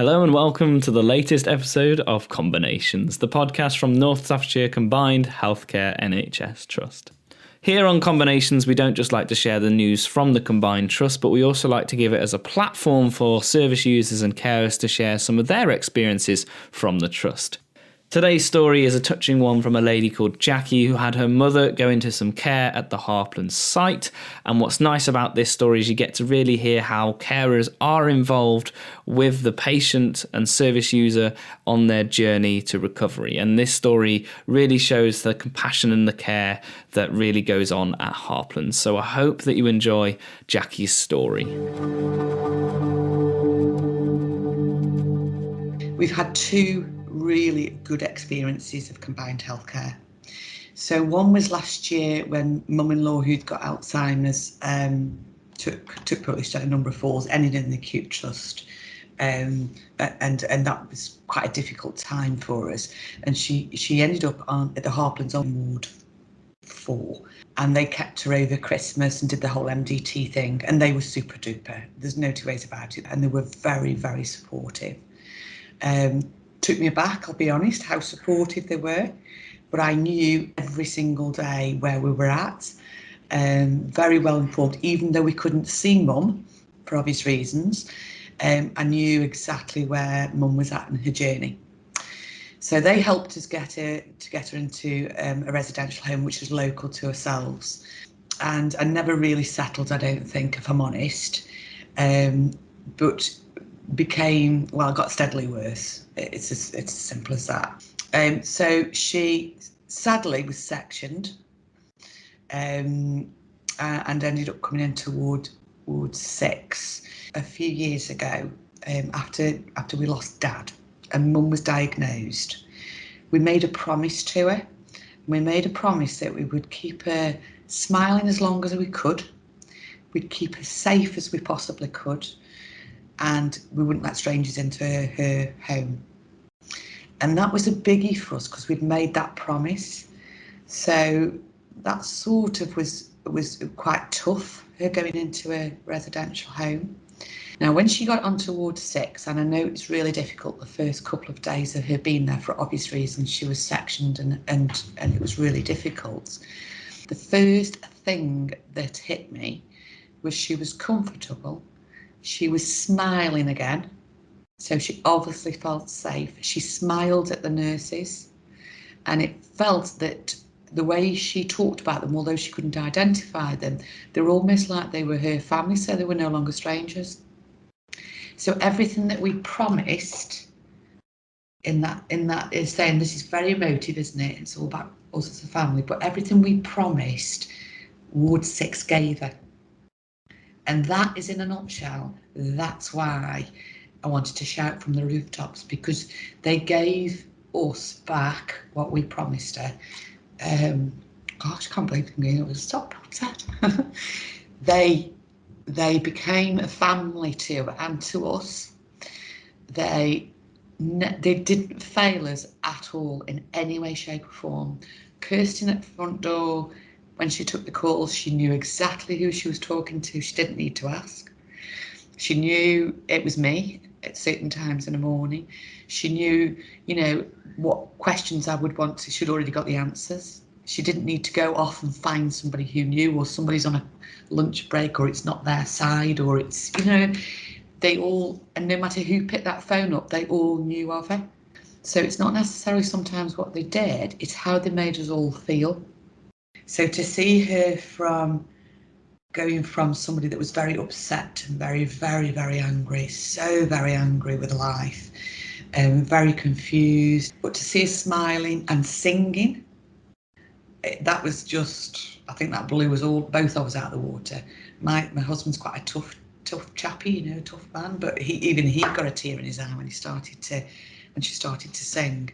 Hello and welcome to the latest episode of Combinations, the podcast from North Staffordshire Combined Healthcare NHS Trust. Here on Combinations, we don't just like to share the news from the Combined Trust, but we also like to give it as a platform for service users and carers to share some of their experiences from the Trust. Today's story is a touching one from a lady called Jacqui who had her mother go into some care at the Harpland site. And what's nice about this story is you get to really hear how carers are involved with the patient and service user on their journey to recovery. And this story really shows the compassion and the care that really goes on at Harpland. So I hope that you enjoy Jacqui's story. We've had two really good experiences of combined healthcare. So one was last year when mum-in-law who'd got Alzheimer's took published a number of falls, ended in the acute trust, and that was quite a difficult time for us. And she ended up at the Harplands on Ward 4, and they kept her over Christmas and did the whole MDT thing, and they were super duper. There's no two ways about it, and they were very, very supportive. Took me aback, I'll be honest, how supportive they were, but I knew every single day where we were at, very well informed, even though we couldn't see mum for obvious reasons. I knew exactly where mum was at in her journey. So they helped us get her into a residential home which was local to ourselves, and I never really settled, I don't think, if I'm honest, but got steadily worse. It's as simple as that. So she sadly was sectioned, and ended up coming into Ward 6 a few years ago, after we lost Dad and Mum was diagnosed. We made a promise to her. We made a promise that we would keep her smiling as long as we could. We'd keep her safe as we possibly could, and we wouldn't let strangers into her home. And that was a biggie for us because we'd made that promise. So that sort of was quite tough, her going into a residential home. Now, when she got onto Ward 6, and I know it's really difficult the first couple of days of her being there for obvious reasons, she was sectioned and it was really difficult. The first thing that hit me was she was comfortable. She was smiling again, so she obviously felt safe. She smiled at the nurses, and it felt that the way she talked about them, although she couldn't identify them, they were almost like they were her family, so they were no longer strangers. So everything that we promised in that is saying, this is very emotive, isn't it? It's all about us as a family, but everything we promised, Ward 6 gave her. And that is, in a nutshell, that's why I wanted to shout from the rooftops, because they gave us back what we promised her. Gosh, I can't believe I'm going to stop upset. They became a family to her and to us. They didn't fail us at all in any way, shape or form. Kirsten at the front door, when she took the calls, she knew exactly who she was talking to. She didn't need to ask. She knew it was me at certain times in the morning. She knew, what questions I would want to. She'd already got the answers. She didn't need to go off and find somebody who knew, or somebody's on a lunch break, or it's not their side, or it's, they all, and no matter who picked that phone up, they all knew of her. So it's not necessarily sometimes what they did, it's how they made us all feel. So to see her going from somebody that was very upset and very, very, very angry, so very angry with life, very confused, but to see her smiling and singing, that was just, I think that blew us both of us out of the water. My husband's quite a tough chappy, a tough man, but he got a tear in his eye when she started to sing.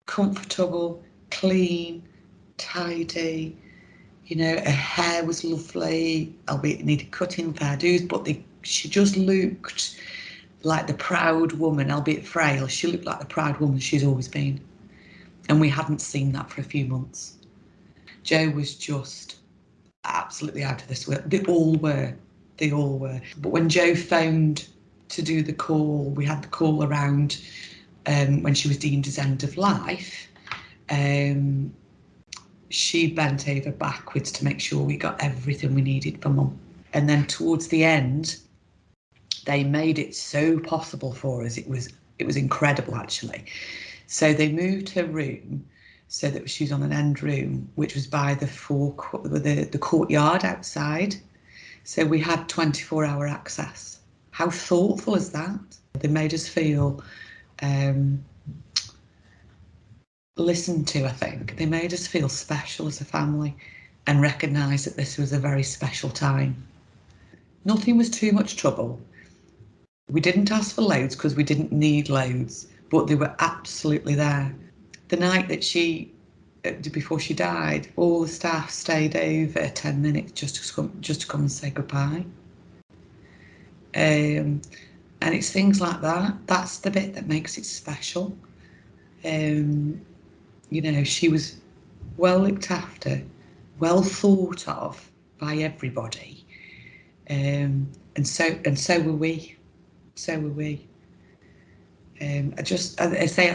Comfortable, clean, tidy, her hair was lovely, albeit it needed cutting, fair dues, but she just looked like the proud woman, albeit frail. She looked like the proud woman she's always been, and we hadn't seen that for a few months. Joe was just absolutely out of this world. They all were. But when Joe phoned to do the call, we had the call around when she was deemed as end of life. She bent over backwards to make sure we got everything we needed for Mum. And then towards the end, they made it so possible for us. It was incredible, actually. So they moved her room so that she was on an end room, which was by the courtyard outside. So we had 24-hour access. How thoughtful is that? They made us feel listened to, I think. They made us feel special as a family and recognise that this was a very special time. Nothing was too much trouble. We didn't ask for loads because we didn't need loads, but they were absolutely there. The night that before she died, all the staff stayed over 10 minutes just to come and say goodbye. And it's things like that. That's the bit that makes it special. You know, she was well looked after, well thought of by everybody, and so were we. So were we. I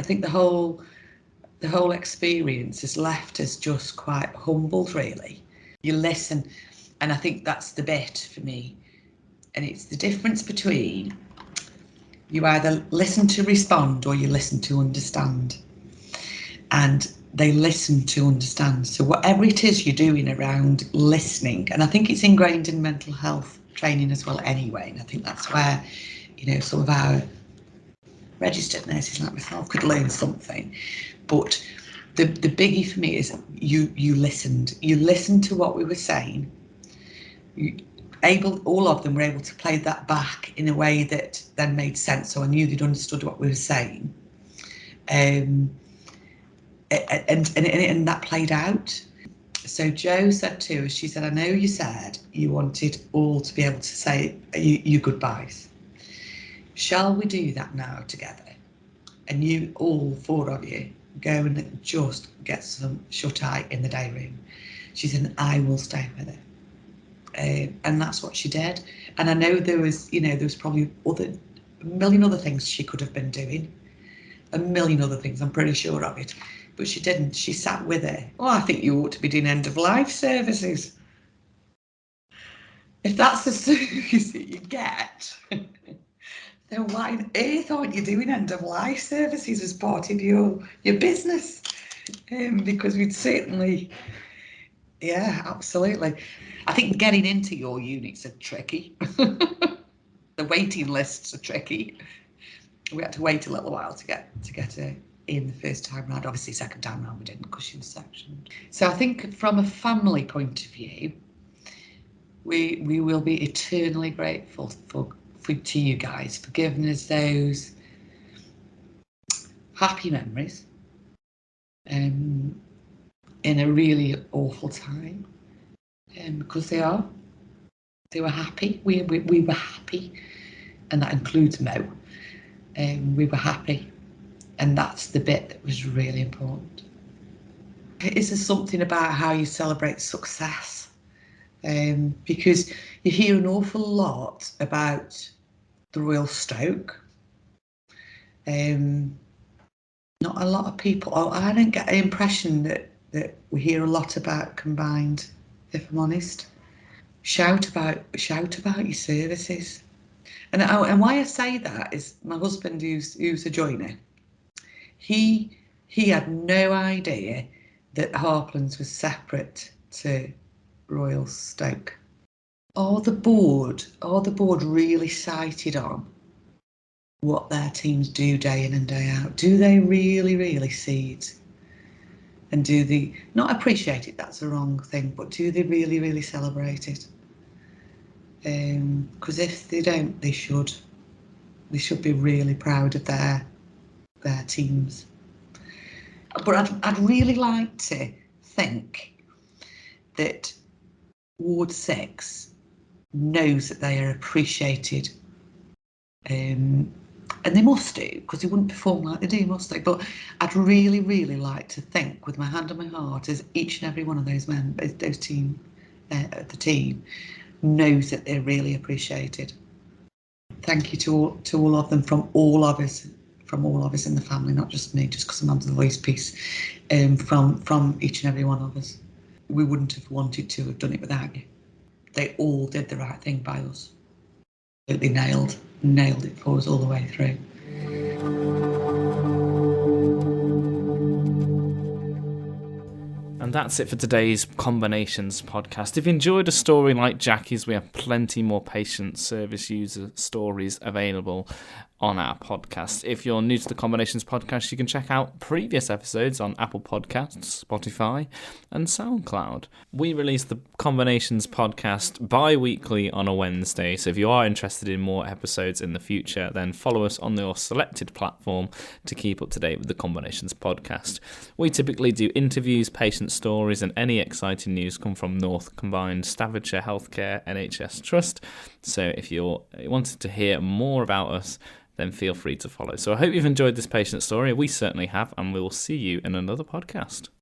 think the whole experience has left us just quite humbled, really. You listen, and I think that's the bit for me. And it's the difference between you either listen to respond or you listen to understand. And they listen to understand. So whatever it is you're doing around listening, and I think it's ingrained in mental health training as well anyway, and I think that's where, you know, some of our registered nurses like myself could learn something. But the biggie for me is you listened. You listened to what we were saying. All of them were able to play that back in a way that then made sense, so I knew they'd understood what we were saying. And that played out. So Jo said to us, she said, I know you said you wanted all to be able to say your goodbyes. Shall we do that now together? And you, all four of you, go and just get some shut-eye in the day room. She said, I will stay with her. And that's what she did. And I know there was probably a million other things she could have been doing. A million other things, I'm pretty sure of it. But she didn't. She sat with her. Oh, I think you ought to be doing end-of-life services. If that's the service that you get, then why on earth aren't you doing end-of-life services as part of your business? Because we'd certainly, yeah, absolutely. I think getting into your units are tricky. The waiting lists are tricky. We had to wait a little while to get her in the first time round. Obviously, second time round we didn't because she was sectioned. So I think from a family point of view, we will be eternally grateful to you guys for giving us those happy memories in a really awful time, because they were happy. We were happy, and that includes Mo. We were happy, and that's the bit that was really important. Is there something about how you celebrate success? Because you hear an awful lot about the Royal Stoke. Not a lot of people. I don't get the impression that we hear a lot about combined, if I'm honest. Shout about your services. And why I say that is my husband, who's a joiner, he had no idea that Harplands was separate to Royal Stoke. Are the board really sighted on what their teams do day in and day out? Do they really, really see it? And do they not appreciate it? That's the wrong thing, but do they really, really celebrate it? Because if they don't, they should. They should be really proud of their teams. But I'd really like to think that Ward 6 knows that they are appreciated, and they must do, because they wouldn't perform like they do, must they? But I'd really, really like to think, with my hand on my heart, as each and every one of those members, the team knows that they're really appreciated. Thank you to all of them, from all of us in the family, not just me, just because I'm under the voice piece, from each and every one of us. We wouldn't have wanted to have done it without you. They all did the right thing by us. They nailed it for us all the way through. And that's it for today's Combinations podcast. If you enjoyed a story like Jacqui's, we have plenty more patient service user stories available on our podcast. If you're new to the Combinations podcast, you can check out previous episodes on Apple Podcasts, Spotify, and SoundCloud. We release the Combinations podcast bi-weekly on a Wednesday, so if you are interested in more episodes in the future, then follow us on your selected platform to keep up to date with the Combinations podcast. We typically do interviews, patient stories, and any exciting news come from North Combined Staffordshire Healthcare NHS Trust. So if you wanted to hear more about us, then feel free to follow. So I hope you've enjoyed this patient story. We certainly have, and we will see you in another podcast.